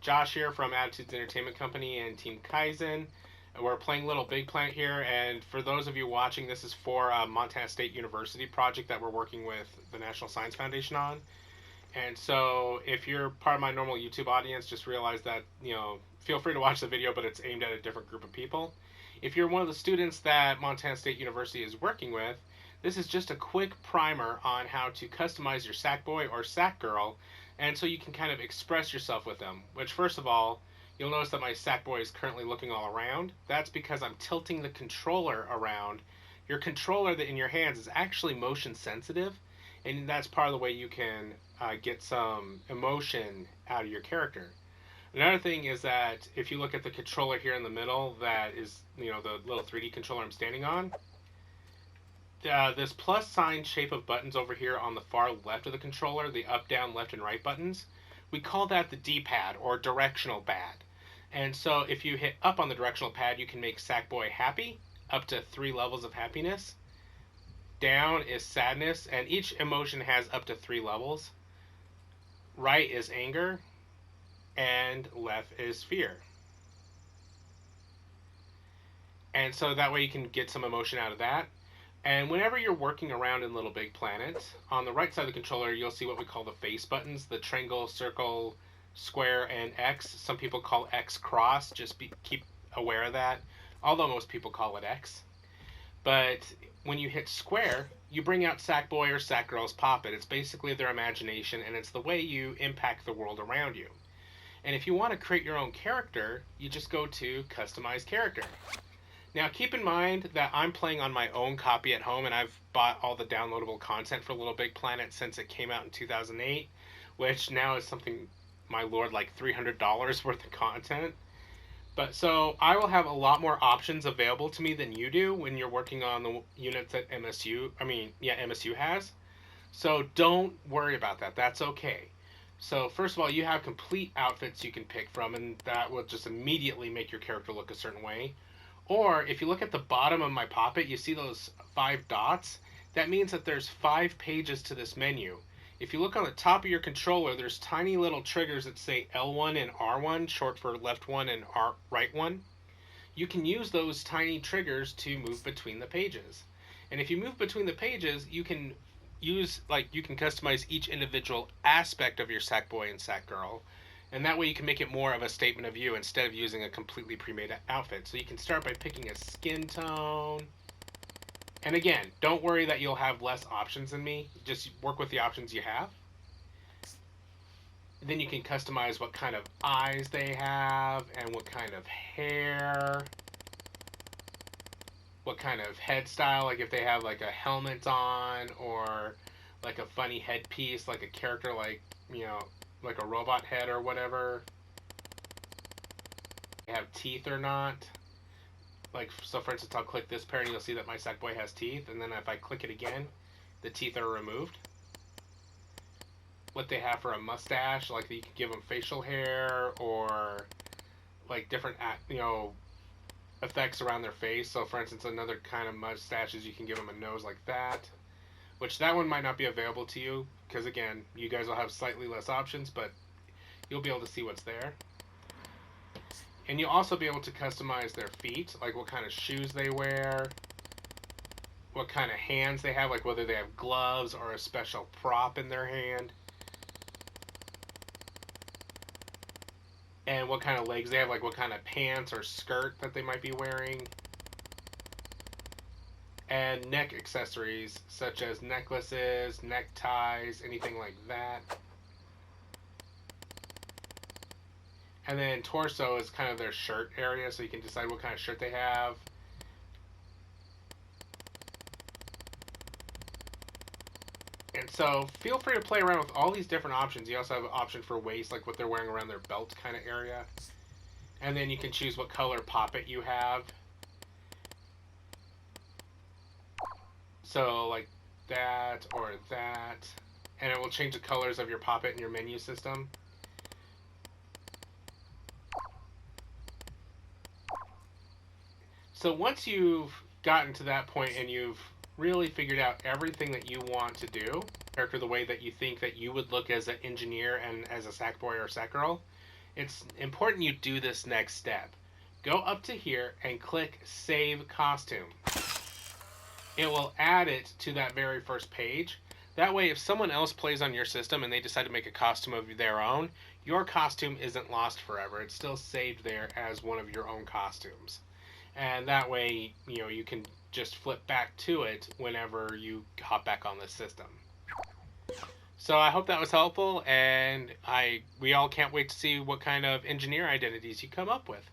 Josh here from Attitudes Entertainment Company and Team Kaizen. We're playing LittleBigPlanet here, and for those of you watching, this is for a Montana State University project that we're working with the National Science Foundation on. And so, if you're part of my normal YouTube audience, just realize that, feel free to watch the video, but it's aimed at a different group of people. If you're one of the students that Montana State University is working with, this is just a quick primer on how to customize your Sackboy or Sackgirl, and so you can kind of express yourself with them. Which, first of all, you'll notice that my Sackboy is currently looking all around. That's because I'm tilting the controller around. Your controller that in your hands is actually motion sensitive, and that's part of the way you can get some emotion out of your character. Another thing is that if you look at the controller here in the middle, that is, the little 3D controller I'm standing on, this plus sign shape of buttons over here on the far left of the controller, the up, down, left, and right buttons, we call that the D-pad or directional pad. And so if you hit up on the directional pad, you can make Sackboy happy, up to 3 levels of happiness. Down is sadness, and each emotion has up to 3 levels. Right is anger, and left is fear. And so that way you can get some emotion out of that. And whenever you're working around in LittleBigPlanet, on the right side of the controller, you'll see what we call the face buttons, the triangle, circle, square, and X. Some people call X cross, just keep aware of that, although most people call it X. But when you hit square, you bring out Sackboy or Sackgirl's poppet. It's basically their imagination, and it's the way you impact the world around you. And if you want to create your own character, you just go to Customize Character. Now keep in mind that I'm playing on my own copy at home, and I've bought all the downloadable content for LittleBigPlanet since it came out in 2008, which now is something, my lord, like $300 worth of content. But so I will have a lot more options available to me than you do when you're working on the units that MSU has. So don't worry about that. That's okay. So first of all, you have complete outfits you can pick from, and that will just immediately make your character look a certain way. Or if you look at the bottom of my poppet, you see those 5 dots? That means that there's 5 pages to this menu. If you look on the top of your controller, there's tiny little triggers that say L1 and R1, short for left 1 and right 1. You can use those tiny triggers to move between the pages. And if you move between the pages, you can customize each individual aspect of your Sackboy and Sackgirl. And that way you can make it more of a statement of you instead of using a completely pre-made outfit. So you can start by picking a skin tone. And again, don't worry that you'll have less options than me. Just work with the options you have. Then you can customize what kind of eyes they have and what kind of hair. What kind of head style, like if they have like a helmet on or like a funny headpiece, like a character like a robot head or whatever. They have teeth or not. Like, so for instance, I'll click this pair and you'll see that my Sackboy has teeth, and then if I click it again, the teeth are removed. What they have for a mustache, like you can give them facial hair or like different, effects around their face. So for instance, another kind of mustache is you can give them a nose like that. Which that one might not be available to you, because again, you guys will have slightly less options, but you'll be able to see what's there. And you'll also be able to customize their feet, like what kind of shoes they wear, what kind of hands they have, like whether they have gloves or a special prop in their hand, and what kind of legs they have, like what kind of pants or skirt that they might be wearing. And neck accessories such as necklaces, neckties, anything like that. And then torso is kind of their shirt area, so you can decide what kind of shirt they have. And so feel free to play around with all these different options. You also have an option for waist, like what they're wearing around their belt kind of area. And then you can choose what color poppet you have. So like that or that, and it will change the colors of your poppet in your menu system. So once you've gotten to that point and you've really figured out everything that you want to do, character the way that you think that you would look as an engineer and as a Sackboy or Sackgirl, it's important you do this next step. Go up to here and click Save Costume. It will add it to that very first page. That way, if someone else plays on your system and they decide to make a costume of their own, your costume isn't lost forever. It's still saved there as one of your own costumes. And that way, you can just flip back to it whenever you hop back on the system. So I hope that was helpful, and we all can't wait to see what kind of engineer identities you come up with.